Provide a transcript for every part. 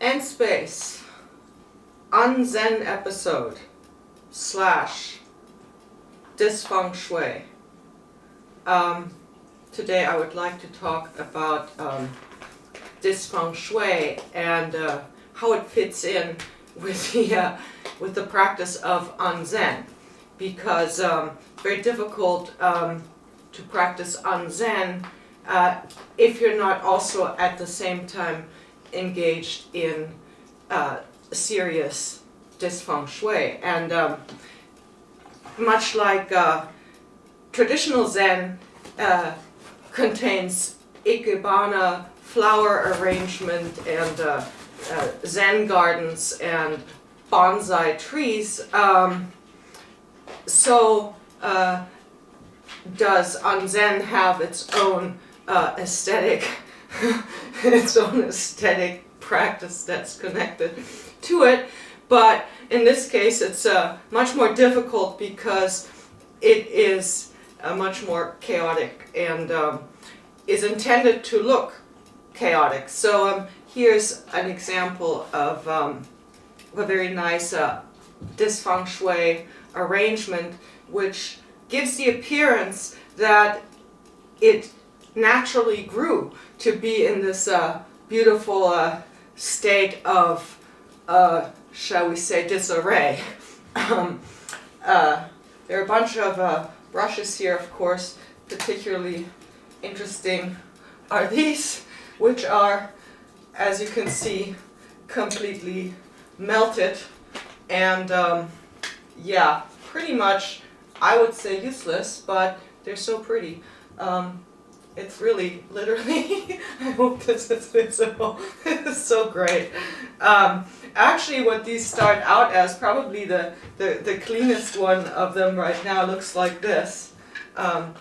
and space Unzen episode / Dis Feng Shui. Today I would like to talk about Dis Feng Shui and how it fits in with the practice of Unzen, because very difficult to practice Unzen if you're not also at the same time engaged in serious Dis Feng Shui. And much like traditional Zen contains ikebana, flower arrangement, and Zen gardens and bonsai trees, so does Unzen have its own aesthetic practice that's connected to it. But in this case it's much more difficult because it is much more chaotic and is intended to look chaotic. So here's an example of a very nice Dis Feng Shui arrangement, which gives the appearance that it naturally grew to be in this beautiful state of, shall we say, disarray. There are a bunch of brushes here, of course. Particularly interesting are these, which are, as you can see, completely melted and yeah, pretty much I would say useless, but they're so pretty. It's really, literally, I hope this is visible. It's so great. Actually, what these start out as, probably the cleanest one of them right now, looks like this.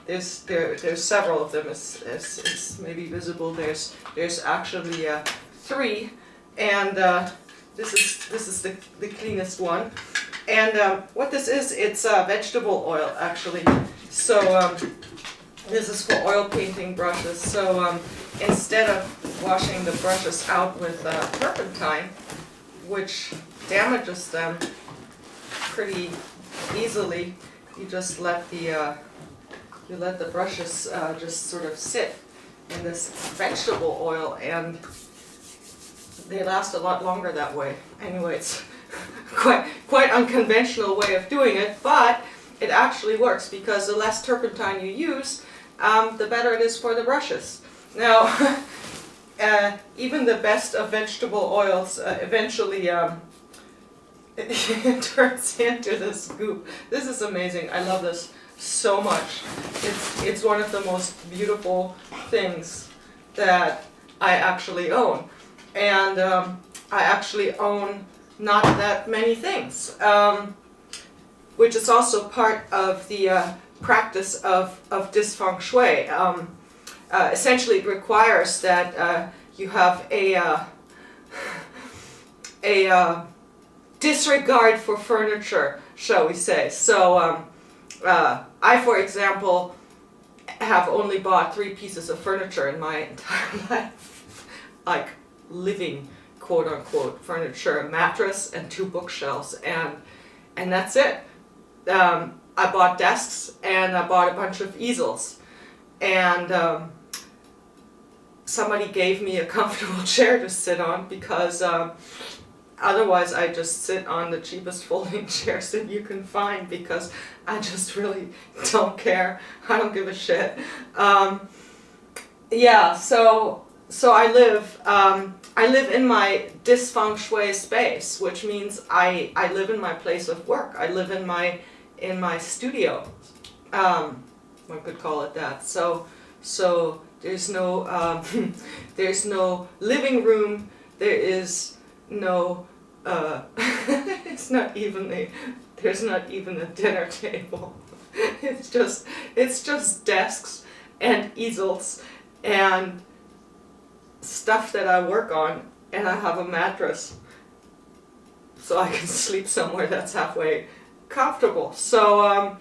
There's several of them. It's maybe visible. There's actually 3, and this is the cleanest one. And what this is, it's vegetable oil, actually. So this is for oil painting brushes. So instead of washing the brushes out with turpentine, which damages them pretty easily, you just let the brushes just sort of sit in this vegetable oil, and they last a lot longer that way. Anyway, it's quite unconventional way of doing it, but it actually works, because the less turpentine you use, the better it is for the brushes. Now, even the best of vegetable oils eventually it turns into this goop. This is amazing. I love this so much. It's one of the most beautiful things that I actually own, and I actually own not that many things, which is also part of the practice of Dis Feng Shui. Essentially, it requires that you have a disregard for furniture, shall we say. So I, for example, have only bought 3 pieces of furniture in my entire life, like living, quote-unquote, furniture: a mattress and 2 bookshelves, and that's it. I bought desks, and I bought a bunch of easels, and somebody gave me a comfortable chair to sit on, because otherwise I just sit on the cheapest folding chairs that you can find, because I just really don't care. I don't give a shit. Yeah, so I live in my Dis Feng Shui space, which means I live in my place of work. I live in my studio. One could call it that. So there's no there's no living room. There is no there's not even a dinner table. It's just desks and easels and stuff that I work on, and I have a mattress so I can sleep somewhere that's halfway comfortable. So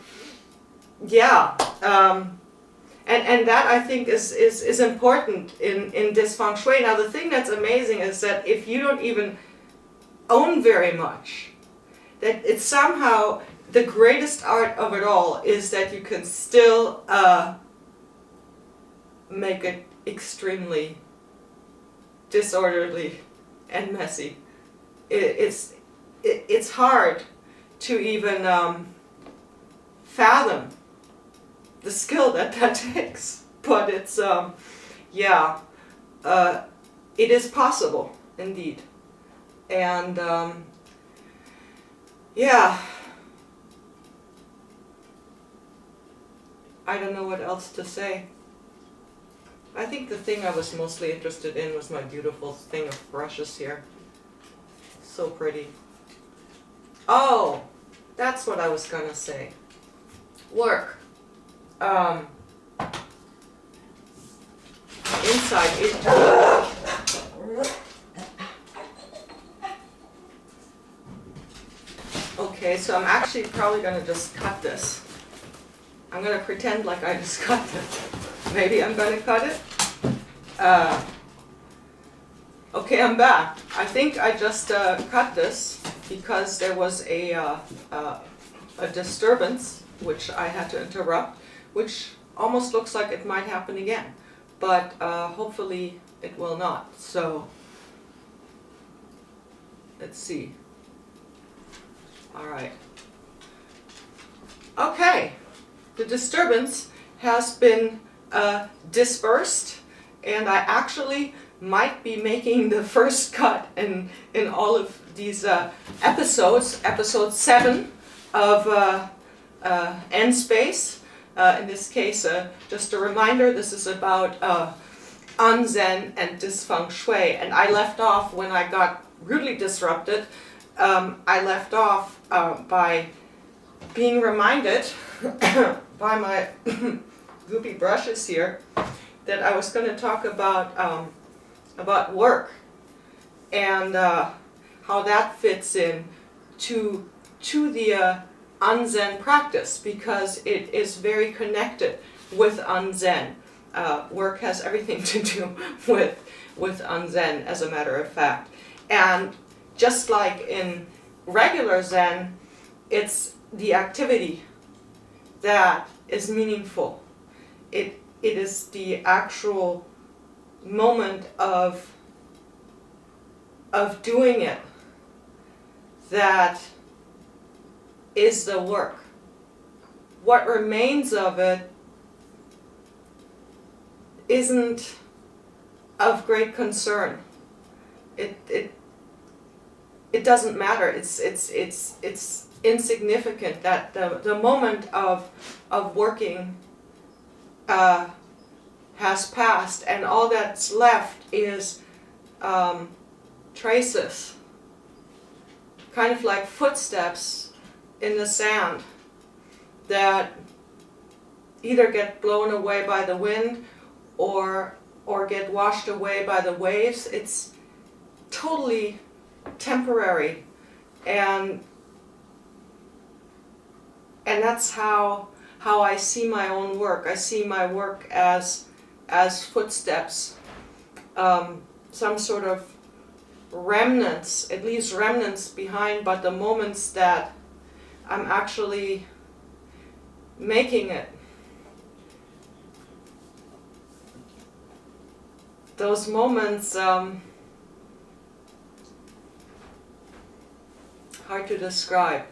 yeah, And that I think is important in this feng shui. Now the thing that's amazing is that if you don't even own very much, that it's somehow the greatest art of it all is that you can still make it extremely disorderly and messy. It's hard to even fathom the skill that takes, but it's yeah, it is possible indeed, and yeah, I don't know what else to say. I think the thing I was mostly interested in was my beautiful thing of brushes here. So pretty. Oh, that's what I was gonna say. Work. Inside it. Okay, so I'm actually probably gonna just cut this. I'm gonna pretend like I just cut it. Maybe I'm gonna cut it. Okay, I'm back. I think I just cut this because there was a disturbance which I had to interrupt, which almost looks like it might happen again, but hopefully it will not. So let's see. All right. Okay, the disturbance has been dispersed, and I actually might be making the first cut in all of these episodes, episode 7 of N-Space. In this case, just a reminder, this is about Anzen and Feng Shui, and I left off when I got rudely disrupted. I left off by being reminded by my goopy brushes here that I was going to talk about work and how that fits in to the Anzen practice, because it is very connected with Anzen. Work has everything to do with Anzen, as a matter of fact. And just like in regular Zen, it's the activity that is meaningful. It is the actual moment of doing it that is the work. What remains of it isn't of great concern. It doesn't matter. It's insignificant. That the moment of working has passed, and all that's left is traces, kind of like footsteps in the sand that either get blown away by the wind or get washed away by the waves. It's totally temporary, and that's how I see my own work. I see my work as footsteps, some sort of remnants, at least remnants behind, but the moments that I'm actually making it. Those moments, hard to describe,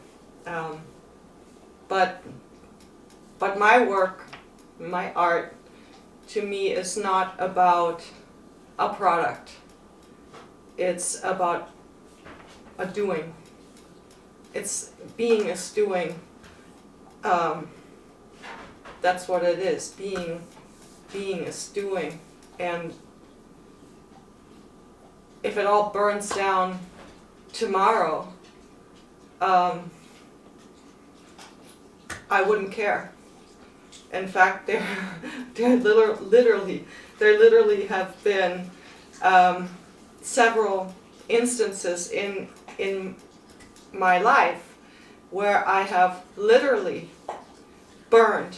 but my work, my art, to me is not about a product. It's about a doing. It's being is doing. That's what it is. Being is doing. And if it all burns down tomorrow, I wouldn't care. In fact, there literally have been several instances in my life where I have literally burned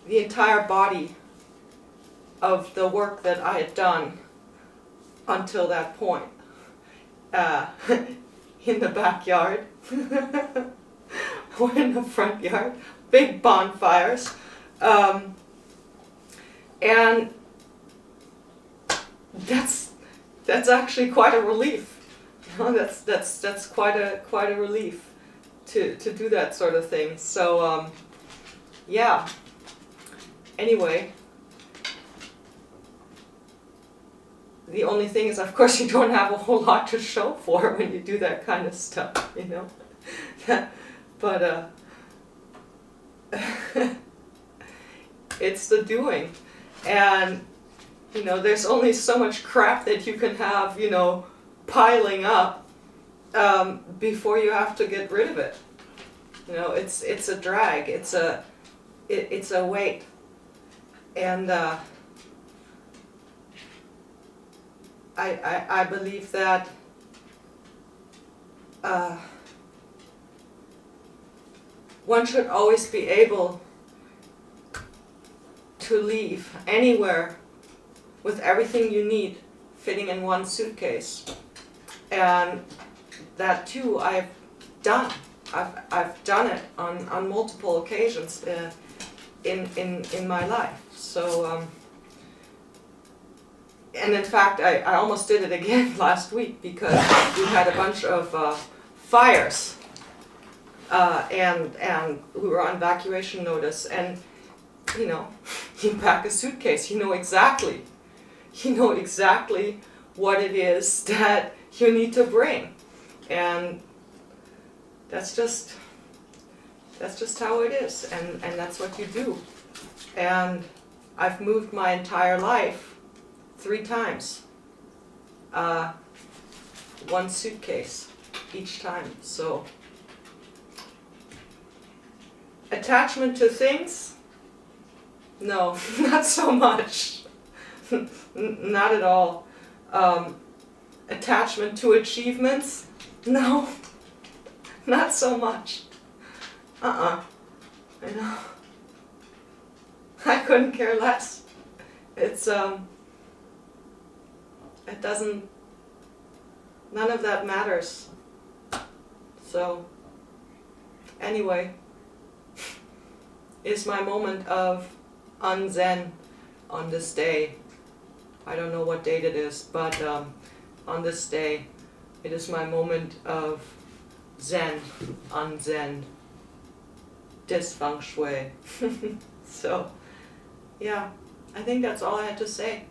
the entire body of the work that I had done until that point in the backyard or in the front yard, big bonfires, and that's actually quite a relief. You know, that's quite a relief to do that sort of thing. So yeah. Anyway, the only thing is, of course, you don't have a whole lot to show for when you do that kind of stuff, you know. But it's the doing, and you know, there's only so much crap that you can have, you know, piling up before you have to get rid of it. You know, it's a drag, it's a weight, and I believe that one should always be able to leave anywhere with everything you need fitting in one suitcase. And that too I've done. I've done it on multiple occasions in my life. So and in fact I almost did it again last week because we had a bunch of fires and we were on evacuation notice, and you know, you pack a suitcase, you know exactly what it is that you need to bring, and that's just how it is, and that's what you do. And I've moved my entire life 3 times, one suitcase each time. So attachment to things, no, not so much. Not at all. Attachment to achievements, no, not so much. You know, I couldn't care less. It's it doesn't, none of that matters. So anyway, it's my moment of unzen on this day. I don't know what date it is, but on this day, it is my moment of zen, unzen, dis feng shui. So, yeah, I think that's all I had to say.